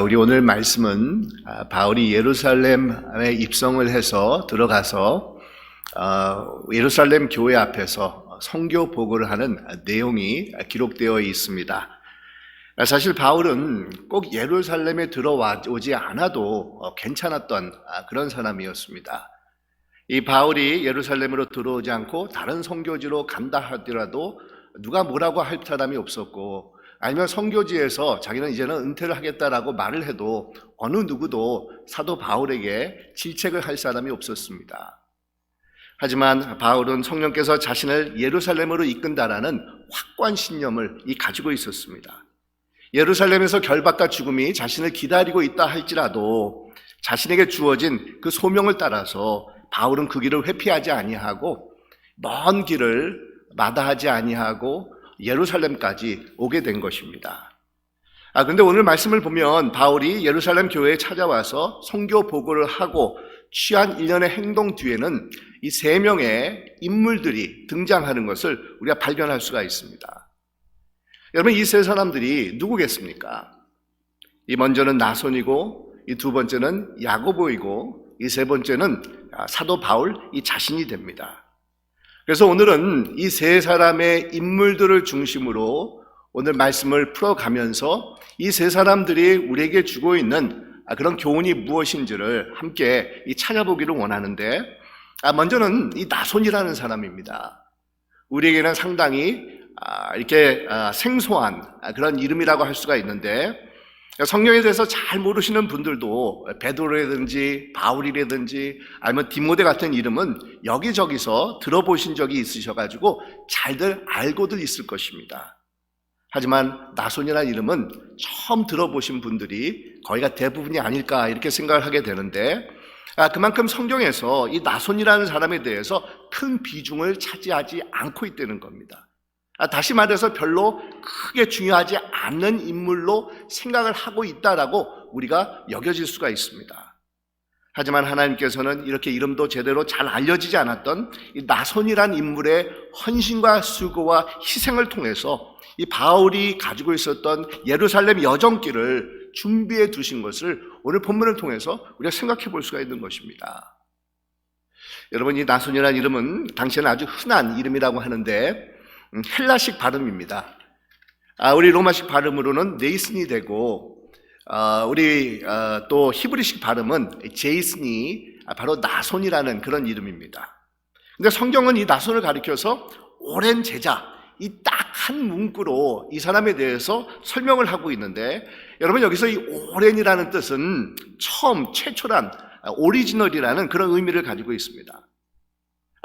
우리 오늘 말씀은 바울이 예루살렘에 입성을 해서 들어가서 예루살렘 교회 앞에서 선교 보고를 하는 내용이 기록되어 있습니다. 사실 바울은 꼭 예루살렘에 들어오지 않아도 괜찮았던 그런 사람이었습니다. 이 바울이 예루살렘으로 들어오지 않고 다른 선교지로 간다 하더라도 누가 뭐라고 할 사람이 없었고, 아니면 선교지에서 자기는 이제는 은퇴를 하겠다라고 말을 해도 어느 누구도 사도 바울에게 질책을 할 사람이 없었습니다. 하지만 바울은 성령께서 자신을 예루살렘으로 이끈다라는 확고한 신념을 가지고 있었습니다. 예루살렘에서 결박과 죽음이 자신을 기다리고 있다 할지라도 자신에게 주어진 그 소명을 따라서 바울은 그 길을 회피하지 아니하고 먼 길을 마다하지 아니하고 예루살렘까지 오게 된 것입니다. 그런데 오늘 말씀을 보면 바울이 예루살렘 교회에 찾아와서 선교 보고를 하고 취한 일련의 행동 뒤에는 이 세 명의 인물들이 등장하는 것을 우리가 발견할 수가 있습니다. 여러분, 이 세 사람들이 누구겠습니까? 이 먼저는 나손이고, 이 두 번째는 야고보이고, 이 세 번째는 사도 바울 이 자신이 됩니다. 그래서 오늘은 이 세 사람의 인물들을 중심으로 오늘 말씀을 풀어가면서 이 세 사람들이 우리에게 주고 있는 그런 교훈이 무엇인지를 함께 찾아보기를 원하는데, 먼저는 이 나손이라는 사람입니다. 우리에게는 상당히 이렇게 생소한 그런 이름이라고 할 수가 있는데, 성경에 대해서 잘 모르시는 분들도 베드로라든지 바울이라든지 아니면 디모데 같은 이름은 여기저기서 들어보신 적이 있으셔가지고 잘들 알고들 있을 것입니다. 하지만 나손이라는 이름은 처음 들어보신 분들이 거의가 대부분이 아닐까 이렇게 생각을 하게 되는데, 그만큼 성경에서 이 나손이라는 사람에 대해서 큰 비중을 차지하지 않고 있다는 겁니다. 다시 말해서 별로 크게 중요하지 않는 인물로 생각을 하고 있다라고 우리가 여겨질 수가 있습니다. 하지만 하나님께서는 이렇게 이름도 제대로 잘 알려지지 않았던 이 나손이란 인물의 헌신과 수고와 희생을 통해서 이 바울이 가지고 있었던 예루살렘 여정길을 준비해 두신 것을 오늘 본문을 통해서 우리가 생각해 볼 수가 있는 것입니다. 여러분, 이 나손이라는 이름은 당시에는 아주 흔한 이름이라고 하는데 헬라식 발음입니다. 우리 로마식 발음으로는 네이슨이 되고, 우리 또 히브리식 발음은 제이슨이 바로 나손이라는 그런 이름입니다. 근데 성경은 이 나손을 가리켜서 오랜 제자, 이 딱 한 문구로 이 사람에 대해서 설명을 하고 있는데, 여러분, 여기서 이 오랜이라는 뜻은 처음, 최초란, 오리지널이라는 그런 의미를 가지고 있습니다.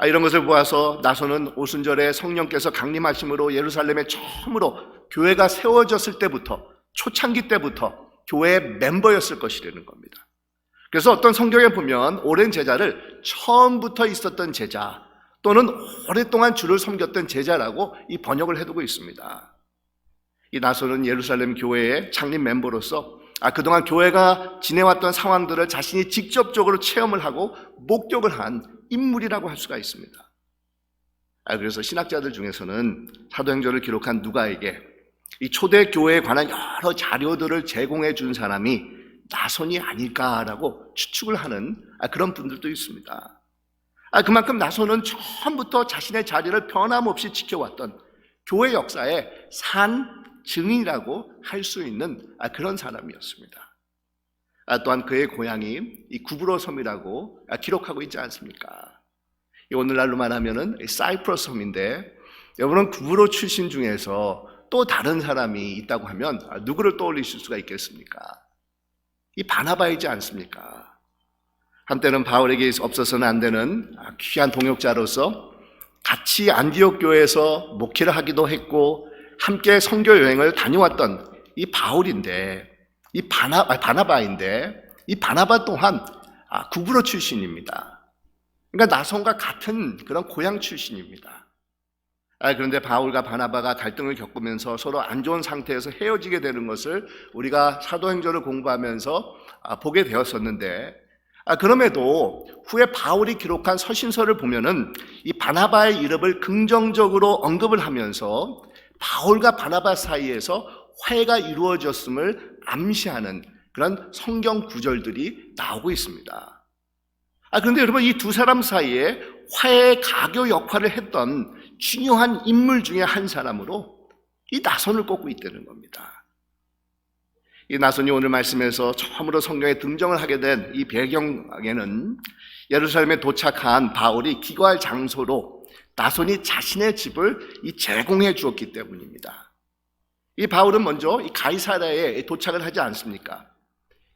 이런 것을 보아서 나손은 오순절에 성령께서 강림하심으로 예루살렘에 처음으로 교회가 세워졌을 때부터, 초창기 때부터 교회의 멤버였을 것이라는 겁니다. 그래서 어떤 성경에 보면 오랜 제자를 처음부터 있었던 제자 또는 오랫동안 주를 섬겼던 제자라고 이 번역을 해두고 있습니다. 이 나손은 예루살렘 교회의 창립 멤버로서 그동안 교회가 지내왔던 상황들을 자신이 직접적으로 체험을 하고 목격을 한 인물이라고 할 수가 있습니다. 그래서 신학자들 중에서는 사도행전을 기록한 누가에게 이 초대 교회에 관한 여러 자료들을 제공해 준 사람이 나손이 아닐까라고 추측을 하는 그런 분들도 있습니다. 그만큼 나손은 처음부터 자신의 자리를 변함없이 지켜왔던 교회 역사의 산 증인이라고 할 수 있는 그런 사람이었습니다. 또한 그의 고향이 이 구브로 섬이라고 기록하고 있지 않습니까? 오늘날로만 하면은 사이프러스 섬인데, 여러분은 구브로 출신 중에서 또 다른 사람이 있다고 하면 누구를 떠올리실 수가 있겠습니까? 이 바나바이지 않습니까? 한때는 바울에게 없어서는 안 되는 귀한 동역자로서 같이 안디옥 교회에서 목회를 하기도 했고 함께 선교 여행을 다녀왔던 이 바울인데, 이 바나바인데, 이 바나바 또한 구브로 출신입니다. 그러니까 나손과 같은 그런 고향 출신입니다. 그런데 바울과 바나바가 갈등을 겪으면서 서로 안 좋은 상태에서 헤어지게 되는 것을 우리가 사도행전을 공부하면서 보게 되었었는데, 그럼에도 후에 바울이 기록한 서신서를 보면은 이 바나바의 이름을 긍정적으로 언급을 하면서 바울과 바나바 사이에서 화해가 이루어졌음을 암시하는 그런 성경 구절들이 나오고 있습니다. 그런데 여러분, 이 두 사람 사이에 화해 가교 역할을 했던 중요한 인물 중에 한 사람으로 이 나손을 꼽고 있다는 겁니다. 이 나손이 오늘 말씀에서 처음으로 성경에 등장을 하게 된 이 배경에는 예루살렘에 도착한 바울이 기거할 장소로 나손이 자신의 집을 제공해 주었기 때문입니다. 이 바울은 먼저 이 가이사랴에 도착을 하지 않습니까?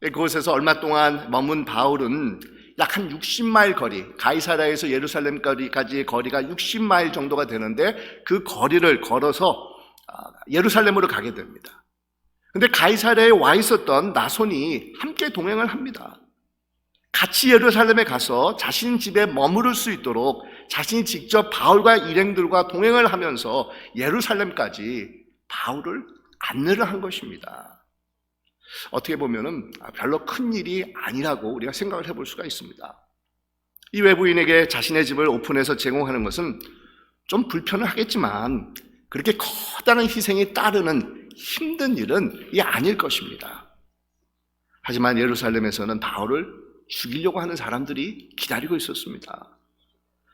그곳에서 얼마 동안 머문 바울은 약 한 60마일 거리, 가이사랴에서 예루살렘까지의 거리가 60마일 정도가 되는데 그 거리를 걸어서 예루살렘으로 가게 됩니다. 그런데 가이사랴에 와 있었던 나손이 함께 동행을 합니다. 같이 예루살렘에 가서 자신 집에 머무를 수 있도록 자신이 직접 바울과 일행들과 동행을 하면서 예루살렘까지 바울을 안내를 한 것입니다. 어떻게 보면은 별로 큰 일이 아니라고 우리가 생각을 해볼 수가 있습니다. 이 외부인에게 자신의 집을 오픈해서 제공하는 것은 좀 불편은 하겠지만 그렇게 커다란 희생이 따르는 힘든 일은 아닐 것입니다. 하지만 예루살렘에서는 바울을 죽이려고 하는 사람들이 기다리고 있었습니다.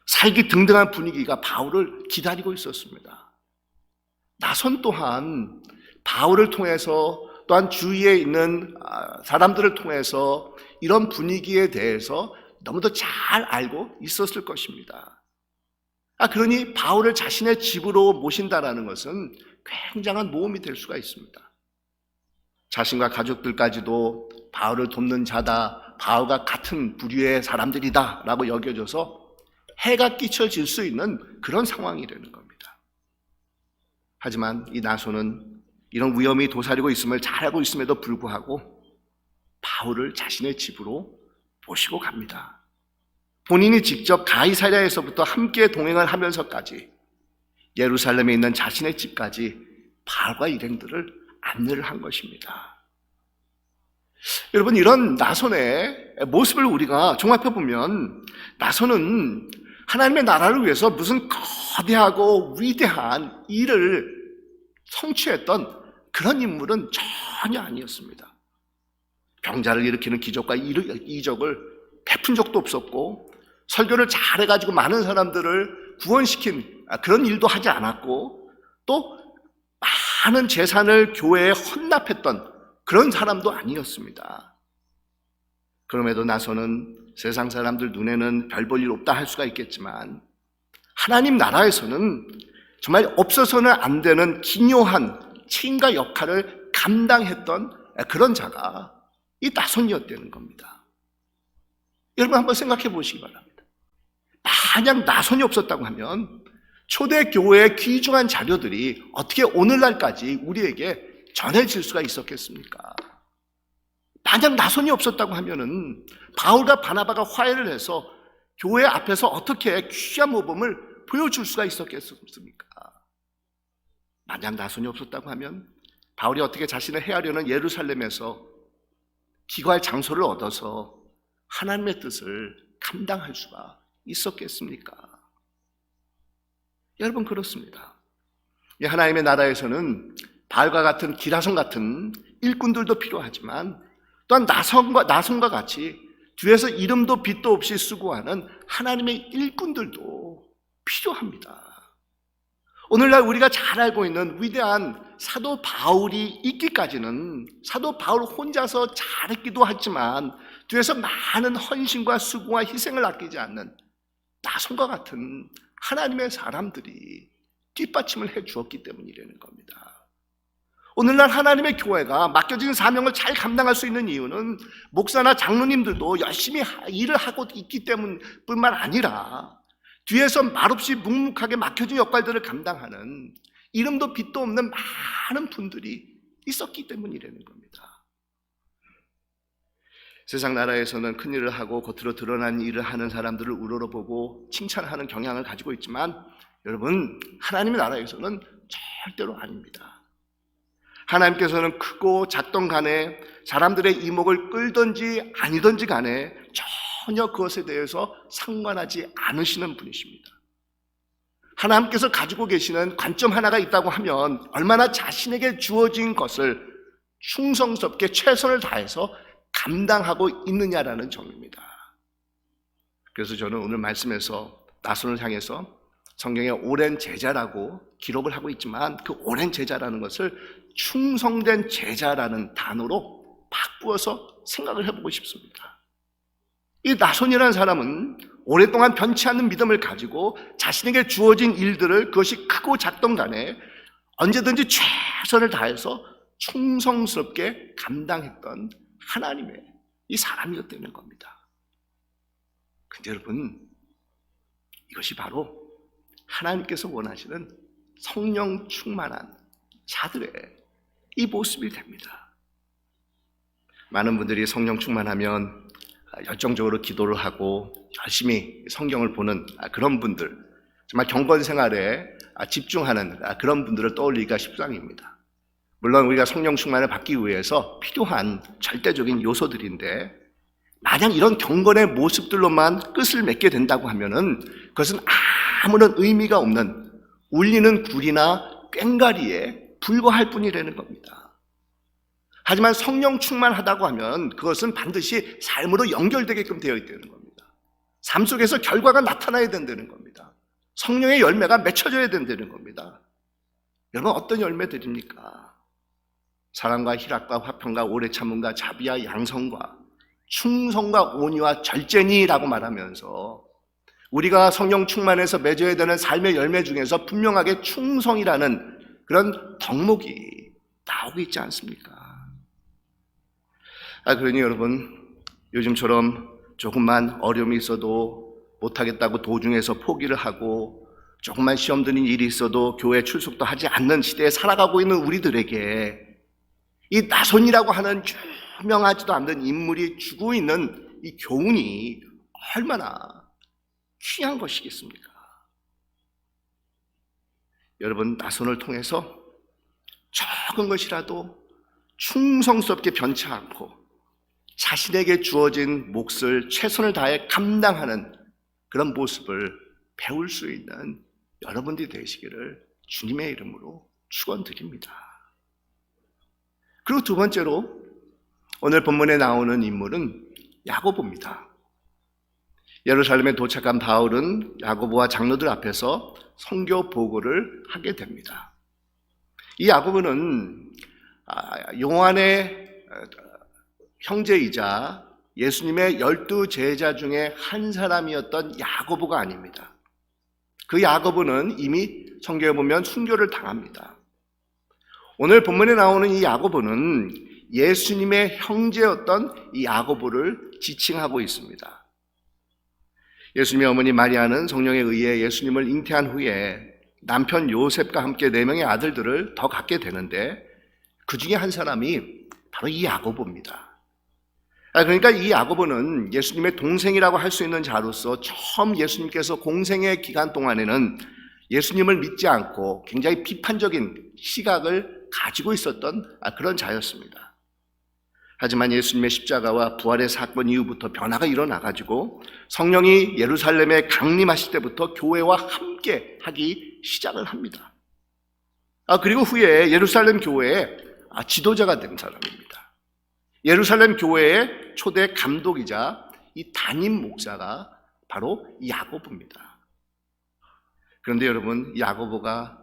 살기 등등한 분위기가 바울을 기다리고 있었습니다. 나손 또한 바울을 통해서 또한 주위에 있는 사람들을 통해서 이런 분위기에 대해서 너무도 잘 알고 있었을 것입니다. 그러니 바울을 자신의 집으로 모신다라는 것은 굉장한 모험이 될 수가 있습니다. 자신과 가족들까지도 바울을 돕는 자다, 바울과 같은 부류의 사람들이다 라고 여겨져서 해가 끼쳐질 수 있는 그런 상황이 되는 겁니다. 하지만 이 나손은 이런 위험이 도사리고 있음을 잘 알고 있음에도 불구하고 바울을 자신의 집으로 모시고 갑니다. 본인이 직접 가이사랴에서부터 함께 동행을 하면서까지 예루살렘에 있는 자신의 집까지 바울과 일행들을 안내를 한 것입니다. 여러분, 이런 나손의 모습을 우리가 종합해 보면 나손은 하나님의 나라를 위해서 무슨 거대하고 위대한 일을 성취했던 그런 인물은 전혀 아니었습니다. 병자를 일으키는 기적과 이적을 베푼 적도 없었고 설교를 잘해가지고 많은 사람들을 구원시킨 그런 일도 하지 않았고 또 많은 재산을 교회에 헌납했던 그런 사람도 아니었습니다. 그럼에도 나서는 세상 사람들 눈에는 별 볼 일 없다 할 수가 있겠지만 하나님 나라에서는 정말 없어서는 안 되는 기묘한 책임과 역할을 감당했던 그런 자가 이 나손이었다는 겁니다. 여러분 한번 생각해 보시기 바랍니다. 만약 나손이 없었다고 하면 초대교회의 귀중한 자료들이 어떻게 오늘날까지 우리에게 전해질 수가 있었겠습니까? 만약 나손이 없었다고 하면은 바울과 바나바가 화해를 해서 교회 앞에서 어떻게 귀한 모범을 보여줄 수가 있었겠습니까? 만약 나손이 없었다고 하면 바울이 어떻게 자신을 해하려는 예루살렘에서 기거할 장소를 얻어서 하나님의 뜻을 감당할 수가 있었겠습니까? 여러분, 그렇습니다. 하나님의 나라에서는 바울과 같은 기라손 같은 일꾼들도 필요하지만 또한 나손과 같이 뒤에서 이름도 빛도 없이 수고하는 하나님의 일꾼들도 필요합니다. 오늘날 우리가 잘 알고 있는 위대한 사도 바울이 있기까지는 사도 바울 혼자서 잘했기도 하지만 뒤에서 많은 헌신과 수고와 희생을 아끼지 않는 나손과 같은 하나님의 사람들이 뒷받침을 해 주었기 때문이라는 겁니다. 오늘날 하나님의 교회가 맡겨진 사명을 잘 감당할 수 있는 이유는 목사나 장로님들도 열심히 일을 하고 있기 때문뿐만 아니라 뒤에서 말없이 묵묵하게 맡겨진 역할들을 감당하는 이름도 빛도 없는 많은 분들이 있었기 때문이라는 겁니다. 세상 나라에서는 큰 일을 하고 겉으로 드러난 일을 하는 사람들을 우러러보고 칭찬하는 경향을 가지고 있지만 여러분, 하나님의 나라에서는 절대로 아닙니다. 하나님께서는 크고 작던 간에 사람들의 이목을 끌든지 아니든지 간에 전혀 그것에 대해서 상관하지 않으시는 분이십니다. 하나님께서 가지고 계시는 관점 하나가 있다고 하면 얼마나 자신에게 주어진 것을 충성스럽게 최선을 다해서 감당하고 있느냐라는 점입니다. 그래서 저는 오늘 말씀에서 나손을 향해서 성경에 오랜 제자라고 기록을 하고 있지만 그 오랜 제자라는 것을 충성된 제자라는 단어로 바꾸어서 생각을 해보고 싶습니다. 이 나손이라는 사람은 오랫동안 변치 않는 믿음을 가지고 자신에게 주어진 일들을 그것이 크고 작던 간에 언제든지 최선을 다해서 충성스럽게 감당했던 하나님의 이 사람이었다는 겁니다. 근데 여러분, 이것이 바로 하나님께서 원하시는 성령 충만한 자들의 이 모습이 됩니다. 많은 분들이 성령 충만하면 열정적으로 기도를 하고 열심히 성경을 보는 그런 분들, 정말 경건 생활에 집중하는 그런 분들을 떠올리기가 십상입니다. 물론 우리가 성령 충만을 받기 위해서 필요한 절대적인 요소들인데 만약 이런 경건의 모습들로만 끝을 맺게 된다고 하면은 그것은 아무런 의미가 없는 울리는 굴이나 꽹가리에 불과할 뿐이라는 겁니다. 하지만 성령 충만하다고 하면 그것은 반드시 삶으로 연결되게끔 되어 있다는 겁니다. 삶 속에서 결과가 나타나야 된다는 겁니다. 성령의 열매가 맺혀져야 된다는 겁니다. 여러분, 어떤 열매들입니까? 사랑과 희락과 화평과 오래 참음과 자비와 양성과 충성과 온유와 절제니라고 말하면서 우리가 성령 충만해서 맺어야 되는 삶의 열매 중에서 분명하게 충성이라는 그런 덕목이 나오고 있지 않습니까? 그러니 여러분, 요즘처럼 조금만 어려움이 있어도 못하겠다고 도중에서 포기를 하고 조금만 시험 드는 일이 있어도 교회 출석도 하지 않는 시대에 살아가고 있는 우리들에게 이 나손이라고 하는 유명하지도 않는 인물이 주고 있는 이 교훈이 얼마나 귀한 것이겠습니까? 여러분, 나손을 통해서 적은 것이라도 충성스럽게 변치 않고 자신에게 주어진 몫을 최선을 다해 감당하는 그런 모습을 배울 수 있는 여러분들이 되시기를 주님의 이름으로 축원드립니다. 그리고 두 번째로 오늘 본문에 나오는 인물은 야고보입니다. 예루살렘에 도착한 바울은 야고보와 장로들 앞에서 선교 보고를 하게 됩니다. 이 야고보는 요한의 형제이자 예수님의 12제자 중에 한 사람이었던 야고보가 아닙니다. 그 야고보는 이미 성경에 보면 순교를 당합니다. 오늘 본문에 나오는 이 야고보는 예수님의 형제였던 이 야고보를 지칭하고 있습니다. 예수님의 어머니 마리아는 성령에 의해 예수님을 잉태한 후에 남편 요셉과 함께 4명의 아들들을 더 갖게 되는데 그 중에 한 사람이 바로 이 야고보입니다. 그러니까 이 야고보는 예수님의 동생이라고 할 수 있는 자로서 처음 예수님께서 공생의 기간 동안에는 예수님을 믿지 않고 굉장히 비판적인 시각을 가지고 있었던 그런 자였습니다. 하지만 예수님의 십자가와 부활의 사건 이후부터 변화가 일어나가지고 성령이 예루살렘에 강림하실 때부터 교회와 함께 하기 시작을 합니다. 그리고 후에 예루살렘 교회의 지도자가 된 사람입니다. 예루살렘 교회의 초대 감독이자 이 담임 목사가 바로 야고보입니다. 그런데 여러분, 야고보가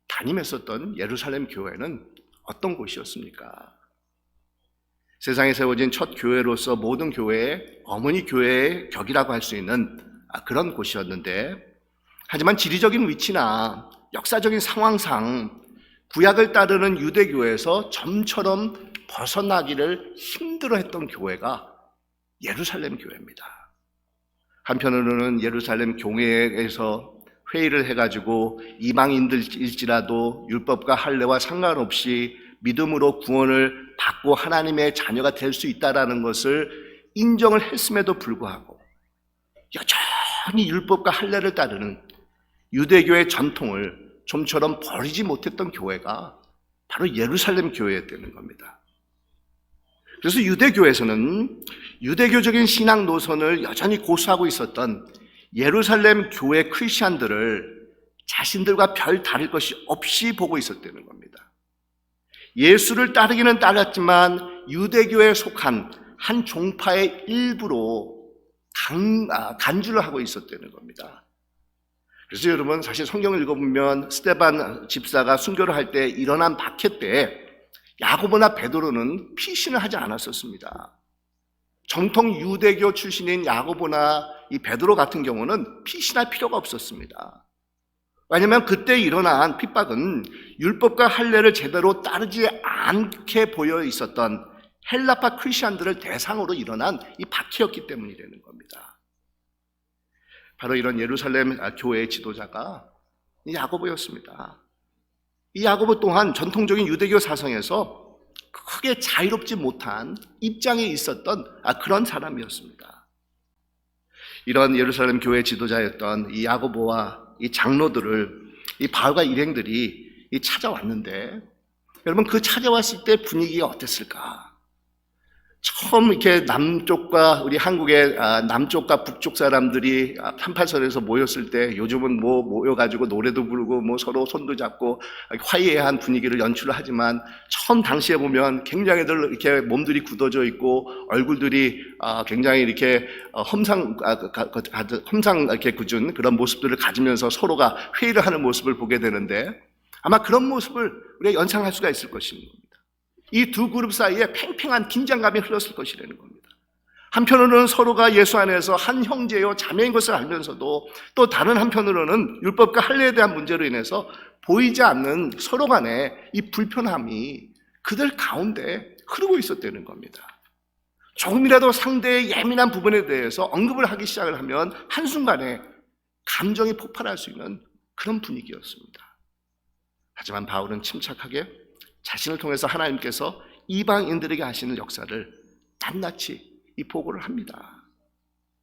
담임했었던 예루살렘 교회는 어떤 곳이었습니까? 세상에 세워진 첫 교회로서 모든 교회의 어머니 교회의 격이라고 할 수 있는 그런 곳이었는데, 하지만 지리적인 위치나 역사적인 상황상 구약을 따르는 유대교에서 점처럼 벗어나기를 힘들어했던 교회가 예루살렘 교회입니다. 한편으로는 예루살렘 교회에서 회의를 해가지고 이방인들일지라도 율법과 할례와 상관없이 믿음으로 구원을 받고 하나님의 자녀가 될 수 있다는 것을 인정을 했음에도 불구하고 여전히 율법과 할례를 따르는 유대교의 전통을 좀처럼 버리지 못했던 교회가 바로 예루살렘 교회였다는 겁니다. 그래서 유대교에서는 유대교적인 신앙 노선을 여전히 고수하고 있었던 예루살렘 교회 크리스찬들을 자신들과 별 다를 것이 없이 보고 있었다는 겁니다. 예수를 따르기는 따랐지만 유대교에 속한 한 종파의 일부로 간주를 하고 있었다는 겁니다. 그래서 여러분, 사실 성경을 읽어보면 스데반 집사가 순교를 할 때 일어난 박해 때 야고보나 베드로는 피신을 하지 않았었습니다. 정통 유대교 출신인 야고보나 이 베드로 같은 경우는 피신할 필요가 없었습니다. 왜냐하면 그때 일어난 핍박은 율법과 할례를 제대로 따르지 않게 보여 있었던 헬라파 크리스천들을 대상으로 일어난 이 박해였기 때문이라는 겁니다. 바로 이런 예루살렘 교회의 지도자가 야고보였습니다. 이 야고보 또한 전통적인 유대교 사상에서 크게 자유롭지 못한 입장에 있었던 그런 사람이었습니다. 이런 예루살렘 교회 지도자였던 이 야고보와 이 장로들을 이 바울과 일행들이 찾아왔는데, 여러분, 그 찾아왔을 때 분위기가 어땠을까? 처음 이렇게 남쪽과 우리 한국의 남쪽과 북쪽 사람들이 한파선에서 모였을 때, 요즘은 뭐 모여가지고 노래도 부르고 뭐 서로 손도 잡고 화해한 분위기를 연출을 하지만, 처음 당시에 보면 굉장히들 이렇게 몸들이 굳어져 있고 얼굴들이 굉장히 이렇게 험상 이렇게 굳은 그런 모습들을 가지면서 서로가 회의를 하는 모습을 보게 되는데, 아마 그런 모습을 우리가 연상할 수가 있을 것입니다. 이 두 그룹 사이에 팽팽한 긴장감이 흘렀을 것이라는 겁니다. 한편으로는 서로가 예수 안에서 한 형제요 자매인 것을 알면서도, 또 다른 한편으로는 율법과 할례에 대한 문제로 인해서 보이지 않는 서로 간의 이 불편함이 그들 가운데 흐르고 있었다는 겁니다. 조금이라도 상대의 예민한 부분에 대해서 언급을 하기 시작을 하면 한순간에 감정이 폭발할 수 있는 그런 분위기였습니다. 하지만 바울은 침착하게 자신을 통해서 하나님께서 이방인들에게 하시는 역사를 낱낱이 이 보고를 합니다.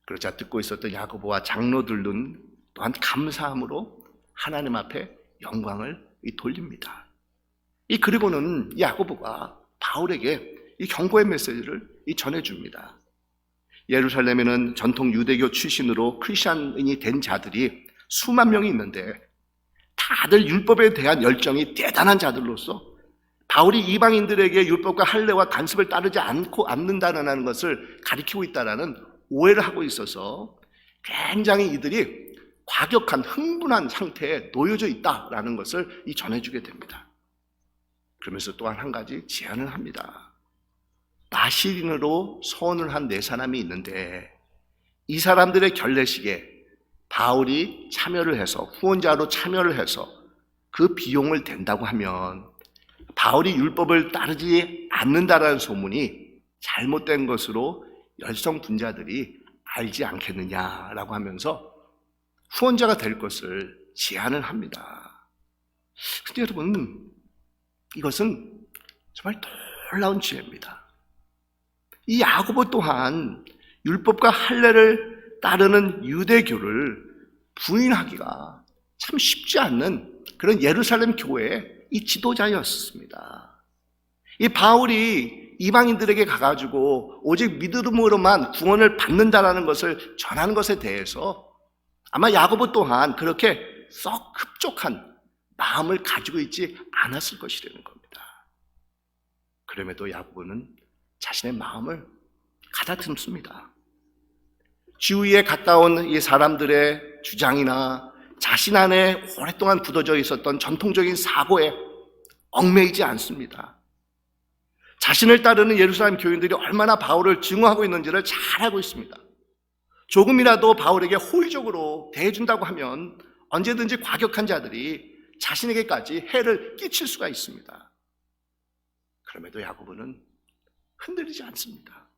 그러자 듣고 있었던 야고보와 장로들은 또한 감사함으로 하나님 앞에 영광을 돌립니다. 그리고는 야고보가 바울에게 이 경고의 메시지를 전해줍니다. 예루살렘에는 전통 유대교 출신으로 크리스천이 된 자들이 수만 명이 있는데, 다들 율법에 대한 열정이 대단한 자들로서 바울이 이방인들에게 율법과 할례와 관습을 따르지 않는다는 것을 가리키고 있다는 오해를 하고 있어서 굉장히 이들이 과격한 흥분한 상태에 놓여져 있다라는 것을 전해주게 됩니다. 그러면서 또한 한 가지 제안을 합니다. 나시린으로 소원을 한 네 사람이 있는데, 이 사람들의 결례식에 바울이 참여를 해서, 후원자로 참여를 해서 그 비용을 댄다고 하면 바울이 율법을 따르지 않는다라는 소문이 잘못된 것으로 열성 분자들이 알지 않겠느냐라고 하면서 후원자가 될 것을 제안을 합니다. 근데 여러분, 이것은 정말 놀라운 지혜입니다. 이 야고보 또한 율법과 할례를 따르는 유대교를 부인하기가 참 쉽지 않는 그런 예루살렘 교회의 이 지도자였습니다. 이 바울이 이방인들에게 가가지고 오직 믿음으로만 구원을 받는다라는 것을 전하는 것에 대해서 아마 야고보 또한 그렇게 썩 흡족한 마음을 가지고 있지 않았을 것이라는 겁니다. 그럼에도 야고보는 자신의 마음을 가다듬습니다. 주위에 가까운 이 사람들의 주장이나 자신 안에 오랫동안 굳어져 있었던 전통적인 사고에 얽매이지 않습니다. 자신을 따르는 예루살렘 교인들이 얼마나 바울을 증오하고 있는지를 잘 알고 있습니다. 조금이라도 바울에게 호의적으로 대해준다고 하면 언제든지 과격한 자들이 자신에게까지 해를 끼칠 수가 있습니다. 그럼에도 야고보는 흔들리지 않습니다.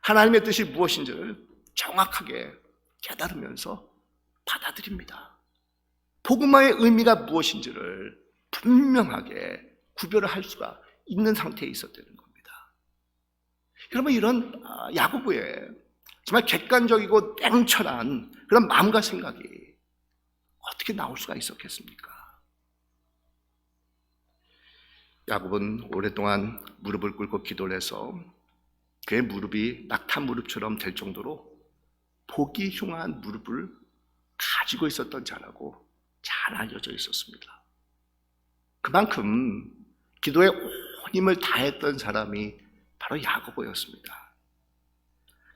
하나님의 뜻이 무엇인지를 정확하게 깨달으면서 받아들입니다. 복음화의 의미가 무엇인지를 분명하게 구별을 할 수가 있는 상태에 있었다는 겁니다. 여러분, 이런 야고보의 정말 객관적이고 냉철한 그런 마음과 생각이 어떻게 나올 수가 있었겠습니까? 야곱은 오랫동안 무릎을 꿇고 기도를 해서 그의 무릎이 낙타 무릎처럼 될 정도로 보기 흉한 무릎을 가지고 있었던 자라고 잘 알려져 있었습니다. 그만큼 기도에 힘을 다했던 사람이 바로 야고보였습니다.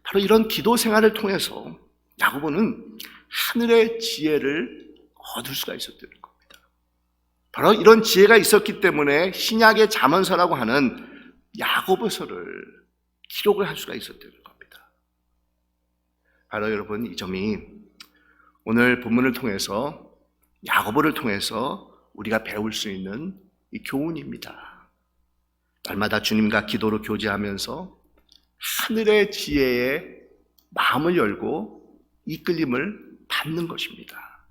바로 이런 기도 생활을 통해서 야고보는 하늘의 지혜를 얻을 수가 있었다는 겁니다. 바로 이런 지혜가 있었기 때문에 신약의 잠언서라고 하는 야고보서를 기록을 할 수가 있었다는 겁니다. 바로 여러분, 이 점이 오늘 본문을 통해서 야고보를 통해서 우리가 배울 수 있는 이 교훈입니다. 날마다 주님과 기도로 교제하면서 하늘의 지혜에 마음을 열고 이끌림을 받는 것입니다.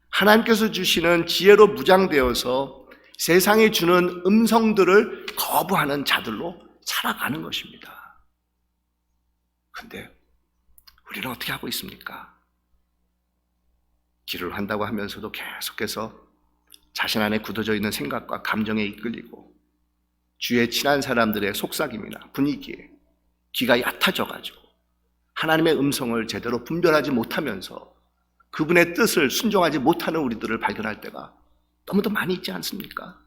하나님께서 주시는 지혜로 무장되어서 세상이 주는 음성들을 거부하는 자들로 살아가는 것입니다. 그런데 우리는 어떻게 하고 있습니까? 기도를 한다고 하면서도 계속해서 자신 안에 굳어져 있는 생각과 감정에 이끌리고 주위에 친한 사람들의 속삭임이나 분위기에 귀가 얕아져가지고 하나님의 음성을 제대로 분별하지 못하면서 그분의 뜻을 순종하지 못하는 우리들을 발견할 때가 너무도 많이 있지 않습니까?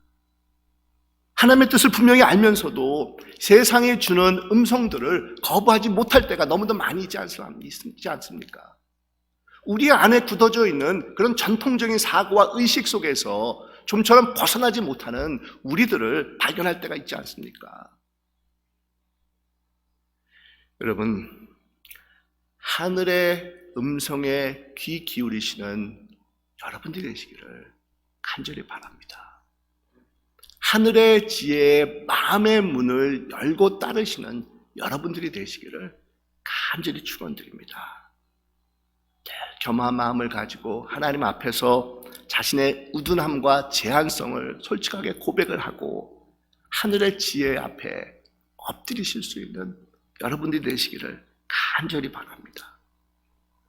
하나님의 뜻을 분명히 알면서도 세상에 주는 음성들을 거부하지 못할 때가 너무도 많이 있지 않습니까? 우리 안에 굳어져 있는 그런 전통적인 사고와 의식 속에서 좀처럼 벗어나지 못하는 우리들을 발견할 때가 있지 않습니까? 여러분, 하늘의 음성에 귀 기울이시는 여러분들이 되시기를 간절히 바랍니다. 하늘의 지혜에 마음의 문을 열고 따르시는 여러분들이 되시기를 간절히 축원드립니다. 겸허한 마음을 가지고 하나님 앞에서 자신의 우둔함과 제한성을 솔직하게 고백을 하고 하늘의 지혜 앞에 엎드리실 수 있는 여러분들이 되시기를 간절히 바랍니다.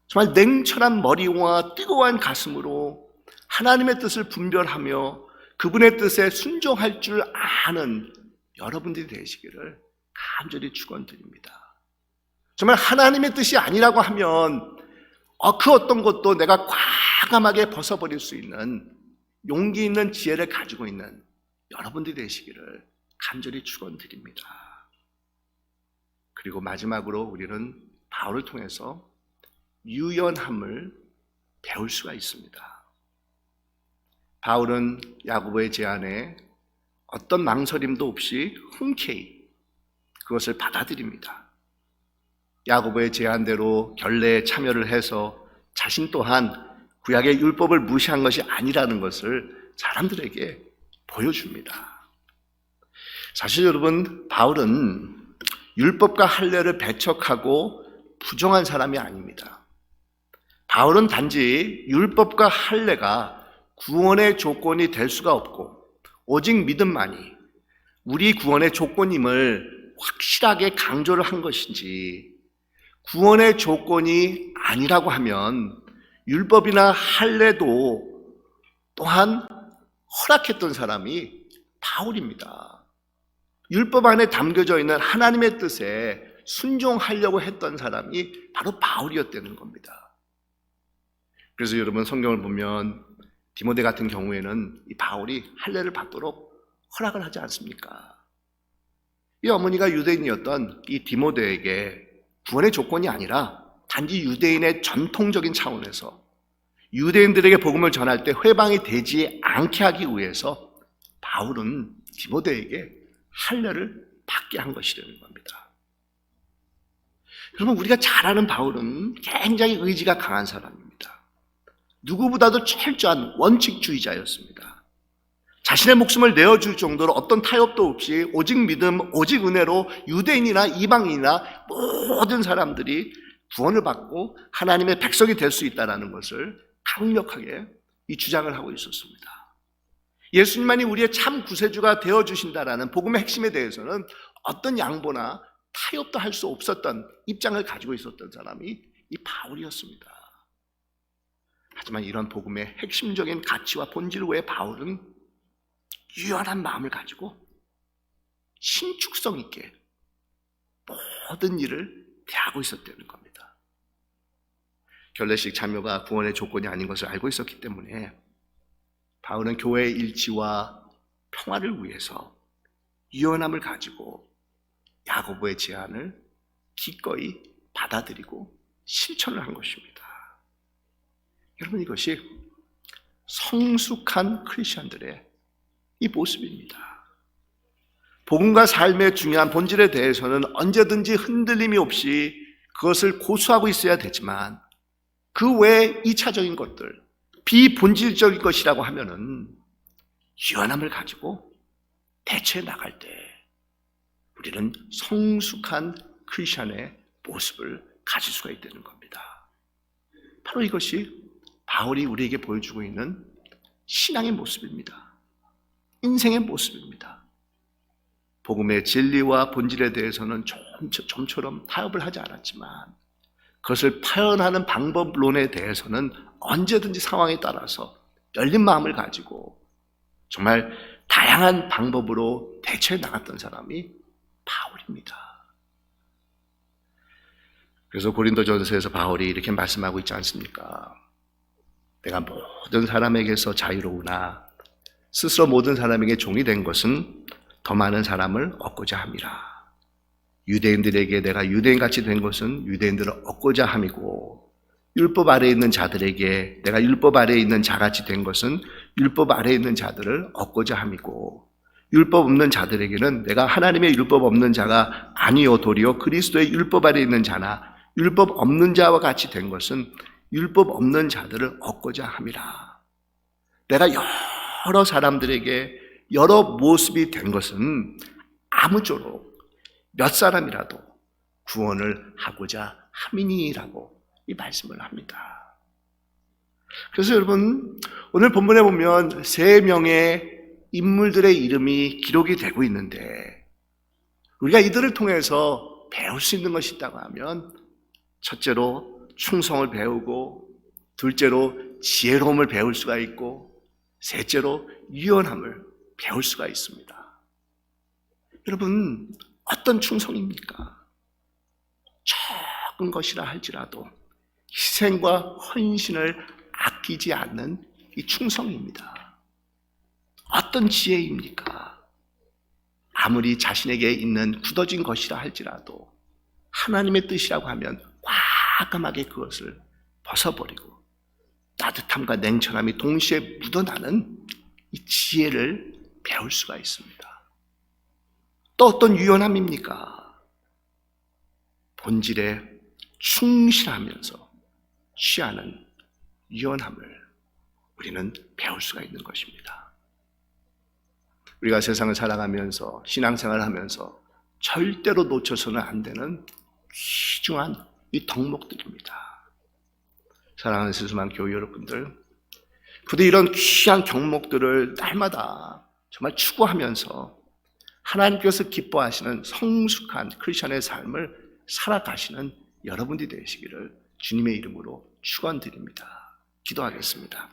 정말 냉철한 머리와 뜨거운 가슴으로 하나님의 뜻을 분별하며 그분의 뜻에 순종할 줄 아는 여러분들이 되시기를 간절히 축원드립니다. 정말 하나님의 뜻이 아니라고 하면 그 어떤 것도 내가 과감하게 벗어버릴 수 있는 용기 있는 지혜를 가지고 있는 여러분들이 되시기를 간절히 축원드립니다. 그리고 마지막으로 우리는 바울을 통해서 유연함을 배울 수가 있습니다. 바울은 야고보의 제안에 어떤 망설임도 없이 흔쾌히 그것을 받아들입니다. 야고보의 제안대로 결례에 참여를 해서 자신 또한 구약의 율법을 무시한 것이 아니라는 것을 사람들에게 보여줍니다. 사실 여러분, 바울은 율법과 할례를 배척하고 부정한 사람이 아닙니다. 바울은 단지 율법과 할례가 구원의 조건이 될 수가 없고 오직 믿음만이 우리 구원의 조건임을 확실하게 강조를 한 것이지, 구원의 조건이 아니라고 하면 율법이나 할례도 또한 허락했던 사람이 바울입니다. 율법 안에 담겨져 있는 하나님의 뜻에 순종하려고 했던 사람이 바로 바울이었다는 겁니다. 그래서 여러분, 성경을 보면 디모데 같은 경우에는 이 바울이 할례를 받도록 허락을 하지 않습니까? 이 어머니가 유대인이었던 이 디모데에게 구원의 조건이 아니라 단지 유대인의 전통적인 차원에서 유대인들에게 복음을 전할 때 회방이 되지 않게 하기 위해서 바울은 디모데에게 할례를 받게 한 것이라는 겁니다. 여러분, 우리가 잘 아는 바울은 굉장히 의지가 강한 사람입니다. 누구보다도 철저한 원칙주의자였습니다. 자신의 목숨을 내어줄 정도로 어떤 타협도 없이 오직 믿음, 오직 은혜로 유대인이나 이방인이나 모든 사람들이 구원을 받고 하나님의 백성이 될 수 있다는 것을 강력하게 이 주장을 하고 있었습니다. 예수님만이 우리의 참 구세주가 되어주신다라는 복음의 핵심에 대해서는 어떤 양보나 타협도 할 수 없었던 입장을 가지고 있었던 사람이 이 바울이었습니다. 하지만 이런 복음의 핵심적인 가치와 본질 외에 바울은 유연한 마음을 가지고 신축성 있게 모든 일을 대하고 있었다는 겁니다. 결례식 참여가 구원의 조건이 아닌 것을 알고 있었기 때문에 바울은 교회의 일치와 평화를 위해서 유연함을 가지고 야고보의 제안을 기꺼이 받아들이고 실천을 한 것입니다. 여러분, 이것이 성숙한 크리스천들의 이 모습입니다. 복음과 삶의 중요한 본질에 대해서는 언제든지 흔들림이 없이 그것을 고수하고 있어야 되지만 그 외에 2차적인 것들, 비본질적인 것이라고 하면은 유연함을 가지고 대처해 나갈 때 우리는 성숙한 크리스천의 모습을 가질 수가 있다는 겁니다. 바로 이것이 바울이 우리에게 보여주고 있는 신앙의 모습입니다. 인생의 모습입니다. 복음의 진리와 본질에 대해서는 좀처럼 타협을 하지 않았지만 그것을 표현하는 방법론에 대해서는 언제든지 상황에 따라서 열린 마음을 가지고 정말 다양한 방법으로 대처해 나갔던 사람이 바울입니다. 그래서 고린도전서에서 바울이 이렇게 말씀하고 있지 않습니까? 내가 모든 사람에게서 자유로우나 스스로 모든 사람에게 종이 된 것은 더 많은 사람을 얻고자 함이라. 유대인들에게 내가 유대인같이 된 것은 유대인들을 얻고자 함이고, 율법 아래에 있는 자들에게 내가 율법 아래에 있는 자같이 된 것은 율법 아래에 있는 자들을 얻고자 함이고, 율법 없는 자들에게는 내가 하나님의 율법 없는 자가 아니요 도리어 그리스도의 율법 아래에 있는 자나 율법 없는 자와 같이 된 것은 율법 없는 자들을 얻고자 함이라. 내가 여러 사람들에게 여러 모습이 된 것은 아무쪼록 몇 사람이라도 구원을 하고자 함이니라고 이 말씀을 합니다. 그래서 여러분, 오늘 본문에 보면 3명의 인물들의 이름이 기록이 되고 있는데 우리가 이들을 통해서 배울 수 있는 것이 있다고 하면 첫째로 충성을 배우고, 둘째로 지혜로움을 배울 수가 있고, 셋째로 유연함을 배울 수가 있습니다. 여러분, 어떤 충성입니까? 적은 것이라 할지라도 희생과 헌신을 아끼지 않는 이 충성입니다. 어떤 지혜입니까? 아무리 자신에게 있는 굳어진 것이라 할지라도 하나님의 뜻이라고 하면 과감하게 그것을 벗어버리고 따뜻함과 냉철함이 동시에 묻어나는 이 지혜를 배울 수가 있습니다. 또 어떤 유연함입니까? 본질에 충실하면서 취하는 유연함을 우리는 배울 수가 있는 것입니다. 우리가 세상을 살아가면서 신앙생활을 하면서 절대로 놓쳐서는 안 되는 귀중한 이 덕목들입니다. 사랑하는 스스만 교회 여러분들, 부디 이런 귀한 덕목들을 날마다 정말 추구하면서 하나님께서 기뻐하시는 성숙한 크리스천의 삶을 살아가시는 여러분들이 되시기를 주님의 이름으로 축원드립니다. 기도하겠습니다.